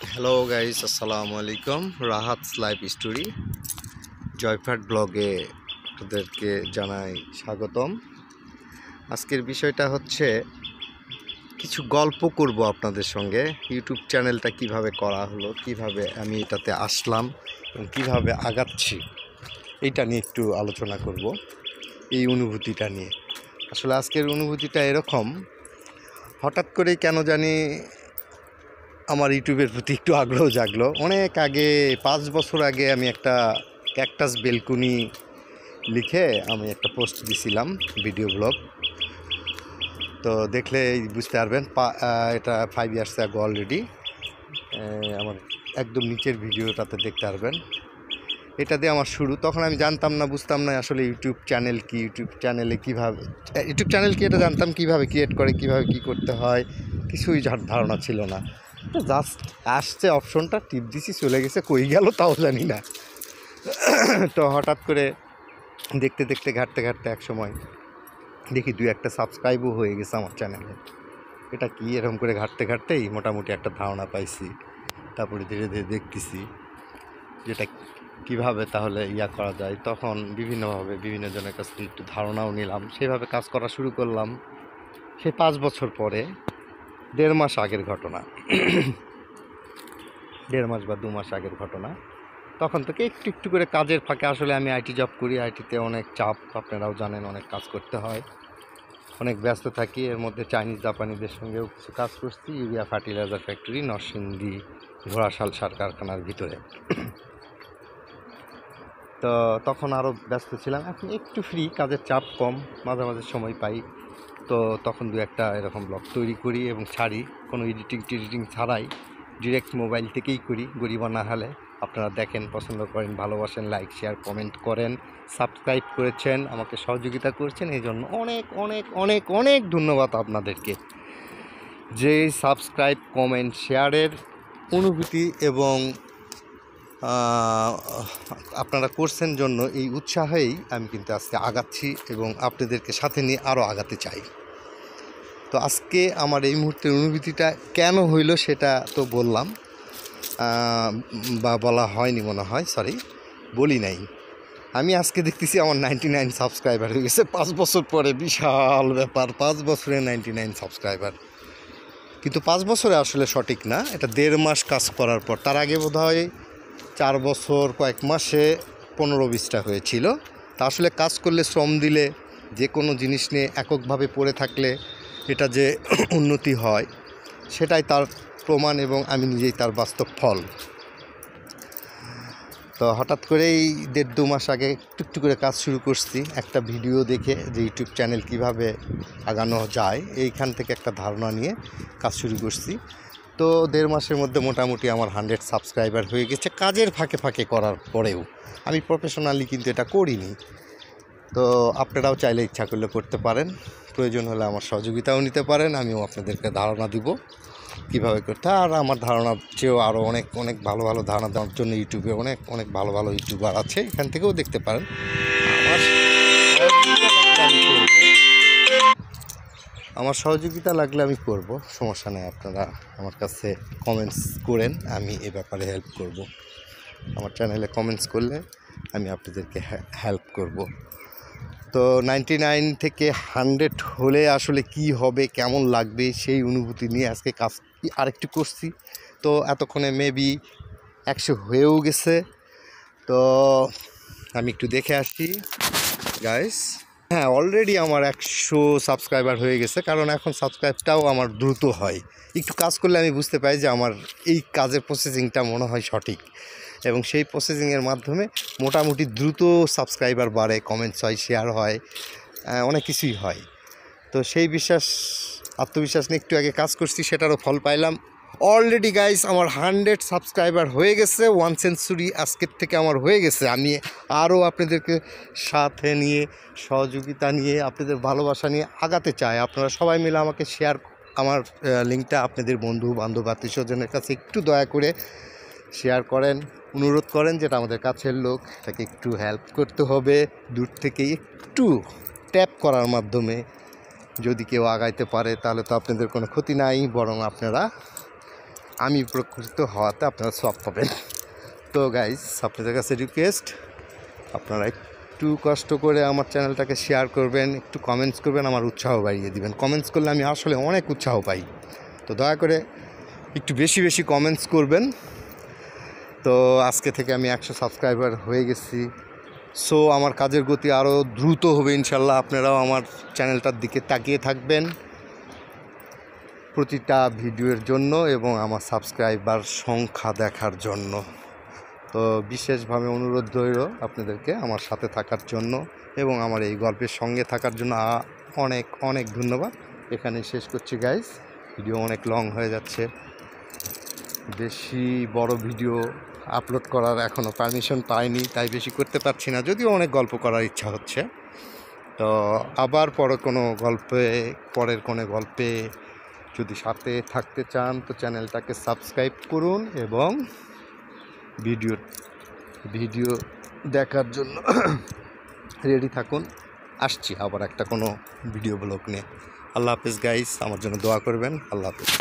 Hello guys, আসসালামু আলাইকুম। রাহাতস life story জয়ফাট ব্লগে আপনাদেরকে জানাই স্বাগতম। আজকের বিষয়টা হচ্ছে কিছু গল্প করব আপনাদের সঙ্গে। ইউটিউব চ্যানেলটা কিভাবে করা হলো, কিভাবে আমি এটাতে আসলাম এবং কীভাবে আগাচ্ছি, এইটা নিয়ে একটু আলোচনা করব। এই অনুভূতিটা নিয়ে আসলে আজকের অনুভূতিটা এরকম, হঠাৎ করেই কেন জানি আমার ইউটিউবের প্রতি একটু আগ্রহ জাগলো। অনেক আগে 5 বছর আগে আমি একটা ক্যাকটাস বেলকুনি লিখে আমি একটা পোস্ট দিছিলাম, ভিডিও ব্লগ। তো দেখলে বুঝতে পারবেন এটা 5 ইয়ার্স আগে অলরেডি। আমার একদম নিচের ভিডিওটাতে দেখতে পারবেন। এটা দিয়ে আমার শুরু। তখন আমি জানতাম না, বুঝতাম না আসলে ইউটিউব চ্যানেল কি, ইউটিউব চ্যানেলে কীভাবে ইউটিউব চ্যানেল কি এটা জানতাম, কীভাবে ক্রিয়েট করে, কীভাবে কী করতে হয়, কিছুই ধারণা ছিল না। তো জাস্ট আসছে অপশনটা, টিপ দিছি, চলে গেছে, কই গেল তাও জানি না। তো হঠাৎ করে দেখতে দেখতে ঘাঁটতে ঘাঁটতে এক সময় দেখি 2-1টা সাবস্ক্রাইবও হয়ে গেছে আমার চ্যানেলে। এটা কি, এরকম করে ঘাঁটতে ঘাঁটতেই মোটামুটি একটা ধারণা পাইছি। তারপরে ধীরে ধীরে দেখতেছি যেটা কীভাবে তাহলে করা যায়। তখন বিভিন্নভাবে বিভিন্ন জনের কাছ থেকে একটু ধারণাও নিলাম, সেভাবে কাজ করা শুরু করলাম। সেই 5 বছর পরে 1.5 মাস আগের ঘটনা, 1.5 মাস বা 2 মাস আগের ঘটনা। তখন থেকে একটু একটু করে কাজের ফাঁকে, আসলে আমি আইটি জব করি, আইটিতে অনেক চাপ, আপনারাও জানেন, অনেক কাজ করতে হয়, অনেক ব্যস্ত থাকি। এর মধ্যে চাইনিজ জাপানিদের সঙ্গেও কিছু কাজ করছি, urea fertiliser factory Narsingdi Ghorashal সার কারখানার ভিতরে। তো তখন আরও ব্যস্ত ছিলাম। এখন একটু ফ্রি, কাজের চাপ কম, মাঝে মাঝে সময় পাই। তো তখন 2-1টা এরকম ব্লগ তৈরি করি এবং ছাড়ি, কোনো এডিটিং ছাড়াই, ডিরেক্ট মোবাইল থেকেই করি। গরিবানা হালে আপনারা দেখেন, পছন্দ করেন, ভালোবাসেন, লাইক শেয়ার কমেন্ট করেন, সাবস্ক্রাইব করেছেন, আমাকে সহযোগিতা করছেন, এই জন্য অনেক অনেক অনেক অনেক ধন্যবাদ আপনাদেরকে। যে সাবস্ক্রাইব কমেন্ট শেয়ারের অনুভূতি এবং আপনারা করছেন জন্য এই উৎসাহেই আমি কিন্তু আজকে আগাচ্ছি এবং আপনাদেরকে সাথে নিয়ে আরও আগাতে চাই। তো আজকে আমার এই মুহূর্তের অনুভূতিটা কেন হইল সেটা তো বললাম, বা বলা হয়নি মনে হয়, সরি, বলি নাই। আমি আজকে দেখতেছি আমার 99 সাবস্ক্রাইবার হয়ে গেছে 5 বছর পরে। বিশাল ব্যাপার, 5 বছরে 99 সাবস্ক্রাইবার। কিন্তু 5 বছরে আসলে সঠিক না, এটা 1.5 মাস কাজ করার পর। তার আগে বোধহয় 4 বছর কয়েক মাসে 15-20টা হয়েছিল। তা আসলে কাজ করলে, শ্রম দিলে, যে কোনো জিনিস নিয়ে এককভাবে পড়ে থাকলে এটা যে উন্নতি হয়, সেটাই তার প্রমাণ এবং আমি নিজেই তার বাস্তব ফল। তো হঠাৎ করেই 1.5-2 মাস আগে একটু করে কাজ শুরু করছি, একটা ভিডিও দেখে যে ইউটিউব চ্যানেল কিভাবে আগানো যায়, এইখান থেকে একটা ধারণা নিয়ে কাজ শুরু করছি। তো 1.5 মাসের মধ্যে মোটামুটি আমার 100 সাবস্ক্রাইবার হয়ে গেছে, কাজের ফাঁকে ফাঁকে করার পরেও। আমি প্রফেশনালি কিন্তু এটা করিনি। তো আপনারাও চাইলে, ইচ্ছা করলে করতে পারেন, প্রয়োজন হলে আমার সহযোগিতাও নিতে পারেন। আমিও আপনাদেরকে ধারণা দিব কীভাবে করতে। আর আমার ধারণার চেয়েও আরও অনেক অনেক ভালো ভালো ধারণা দেওয়ার জন্য ইউটিউবে অনেক অনেক ভালো ভালো ইউটিউবার আছে, এখান থেকেও দেখতে পারেন। আমার সহযোগিতা লাগলে আমি করব, সমস্যা নেই। আপনারা আমার কাছে কমেন্টস করেন, আমি এ ব্যাপারে হেল্প করব। আমার চ্যানেলে কমেন্টস করলে আমি আপনাদেরকে হেল্প করব। তো 99 থেকে 100 হলে আসলে কি হবে, কেমন লাগবে, সেই অনুভূতি নিয়ে আজকে কাজ আরেকটু করছি। তো এতক্ষণে মেবি 100 হয়েও গেছে। তো আমি একটু দেখে আসছি গাইস। হ্যাঁ, অলরেডি আমার 100 সাবস্ক্রাইবার হয়ে গেছে, কারণ এখন সাবস্ক্রাইবটাও আমার দ্রুত হয়। একটু কাজ করলে আমি বুঝতে পাই যে আমার এই কাজের প্রসেসিংটা মনে হয় সঠিক, এবং সেই প্রসেসিংয়ের মাধ্যমে মোটামুটি দ্রুত সাবস্ক্রাইবার বাড়ে, কমেন্টস হয়, শেয়ার হয়, অনেক কিছুই হয়। তো সেই আত্মবিশ্বাস নিয়ে একটু আগে কাজ করছি, সেটারও ফল পাইলাম। অলরেডি গাইস আমার 100 সাবস্ক্রাইবার হয়ে গেছে, 1 সেঞ্চুরি আজকের থেকে আমার হয়ে গেছে। আমি আরও আপনাদেরকে সাথে নিয়ে, সহযোগিতা নিয়ে, আপনাদের ভালোবাসা নিয়ে আগাতে চাই। আপনারা সবাই মিলে আমাকে শেয়ার, আমার লিঙ্কটা আপনাদের বন্ধু বান্ধব আত্মীয়স্বজনের কাছে একটু দয়া করে শেয়ার করেন, অনুরোধ করেন, যেটা আমাদের কাছের লোক, তাকে একটু হেল্প করতে হবে। দূর থেকে একটু ট্যাপ করার মাধ্যমে যদি কেউ আগাইতে পারে, তাহলে তো আপনাদের কোনো ক্ষতি নাই, বরং আপনারা আমি উপকৃত হওয়াতে আপনারা সব পাবেন। তো গাইস, আপনাদের কাছে রিকোয়েস্ট, আপনারা একটু কষ্ট করে আমার চ্যানেলটাকে শেয়ার করবেন, একটু কমেন্টস করবেন, আমার উৎসাহ বাড়িয়ে দিবেন। কমেন্টস করলে আমি আসলে অনেক উৎসাহ পাই, তো দয়া করে একটু বেশি বেশি কমেন্টস করবেন। তো আজকে থেকে আমি 100 সাবস্ক্রাইবার হয়ে গেছি। সো আমার কাজের গতি আরও দ্রুত হবে ইনশাল্লাহ। আপনারাও আমার চ্যানেলটার দিকে তাকিয়ে থাকবেন প্রতিটা ভিডিওর জন্য এবং আমার সাবস্ক্রাইবার সংখ্যা দেখার জন্য। তো বিশেষভাবে অনুরোধ রইল আপনাদেরকে আমার সাথে থাকার জন্য এবং আমার এই গল্পের সঙ্গে থাকার জন্য অনেক অনেক ধন্যবাদ। এখানে শেষ করছি গাইস, ভিডিও অনেক লং হয়ে যাচ্ছে, বেশি বড় ভিডিও আপলোড করার এখনও পারমিশন পাইনি, তাই বেশি করতে পারছি না, যদিও অনেক গল্প করার ইচ্ছা হচ্ছে। তো আবার পরের কোনো গল্পে যদি সাথে থাকতে চান তো চ্যানেলটাকে সাবস্ক্রাইব করুন এবং ভিডিও দেখার জন্য রেডি থাকুন। আসছি আবার একটা কোনো ভিডিও ব্লগ নিয়ে। আল্লাহ হাফেজ গাইস, আমার জন্য দোয়া করবেন। আল্লাহ হাফেজ।